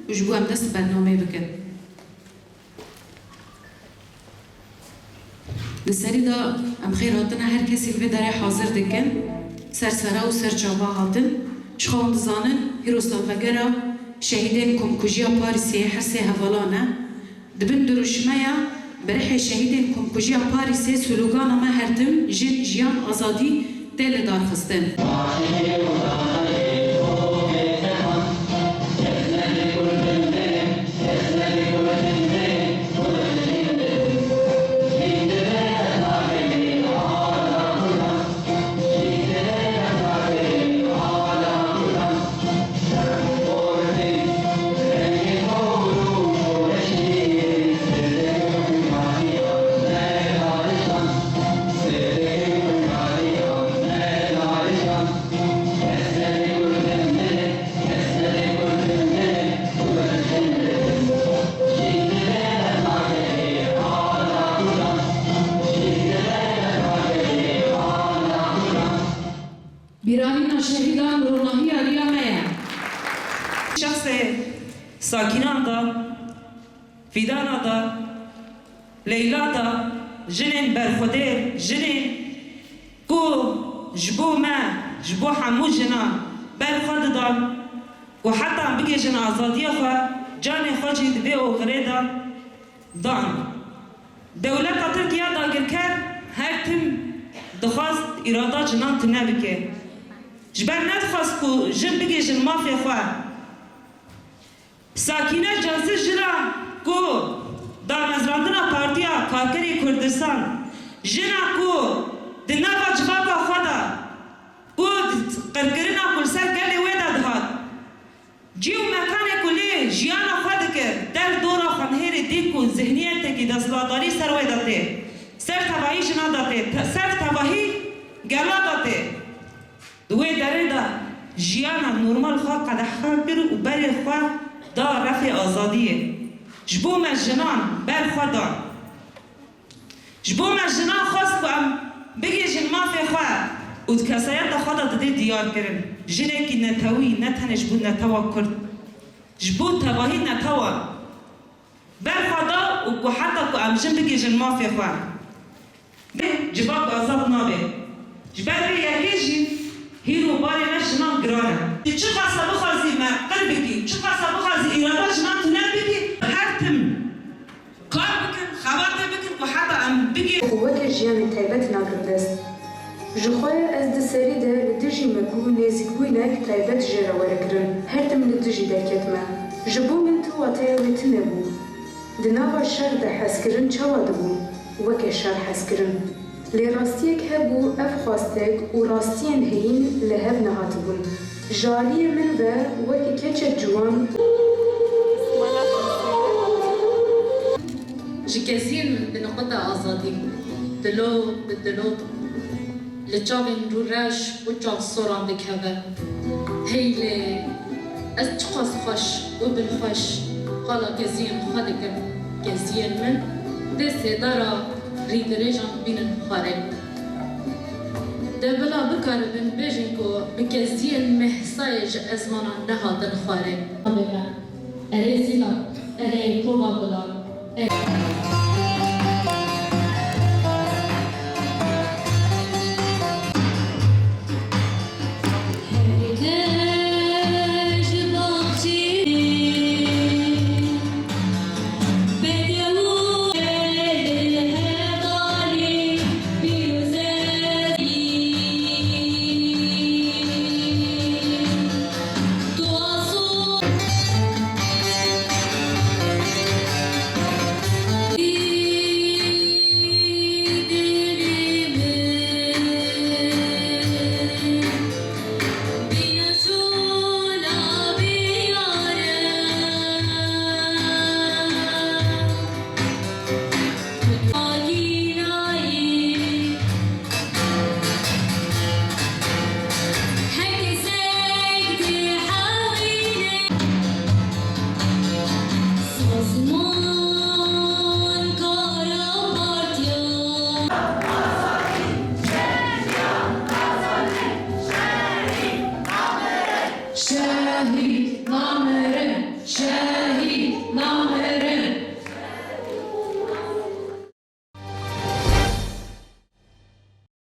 و ji bo em dest bername bikin. Li serî da em xêr hatina her kesî li vê derê hazir dikin, sersera û serçava hatin, ji xwe wan dizanin pîrozsalvegera şehîdên Komkujiya Parîsê Hersê Hevalan e. Dibin duruşmeya berihê şehîdên Komkujiya Parîsê slogana me her tim jin jiyan azadî tê li darxistin. بیرانینا شهیدان روناهی علیه میا شخص ساکنان دا فیدان دا لیلا دا جنین برخوده جنین کو جبو ما جبو حمو جنا برخود دا و حتی بگی جن آزادی خواه جان خوشی دبی و غره دا دان دولت ترکیه دا گرکر هر تیم دخواست ارادا جنان تنه بکه جبر ندخواست که جن بگی جن مافی خواه ساکینه جانسر جرا که دامزراندنا پارتیا کارکری کردستان جنا که دنوا جوابا خدا که قرقرنا کلسر گلی ویدا دهات جیو مکان کلی جیانا خود که در دورا خانهیر دید که ذهنیت که دستلاداری سر ویداته سر تباهی جنا داته سر تباهی گلا داته دوی داره دا جیانا نورمال خواه قدح خواه کرو و بری خواه دا رفع آزادیه جبو مجنان بر خواه دا جبو مجنان خواست که بگی جن مافی خواه و کسایت دا خواه دا ده دیار کرن جنه که نتوی نتنه جبو نتوا کرد جبو تباهی نتوا بر خواه دا و حتی که جن بگی جن مافی خواه جباب آزاد نابه جبر یکی جی هیرو باری نشنان گرانه چه خاصه بخوازی معقل بگی چه خاصه بخوازی ایرادا جنان تونر بگی هر تم کار بکن خبرده بکن و حتی ام بگی قوت جیان تایبت ناگردست جخواه از دسری ده لدجی مگو نزیگوینک تایبت جیره ورگرن هر تم لدجی درکتمه جبو من تو واتای ویتنه بو دناوا شر ده حسکرن چوا دبو وکه شر حسکرن لی راستیک هبو اف خواستک و راستین هین لهب نهات بون جالی من و وکی کچه جوان جكازين بنقطة آزادي دلو بالدلو لجابن روراش وجاب صورة بكهبة هيلي أتقص خش وبالخش قال كازين خالق كازين من دس دارا ريدريجان بين الخارج دبلا بكار بن بيجنكو بكازين محسايج أزمانا نهاد الخارج أريزيلا أري بروبابلا شهید نامره نام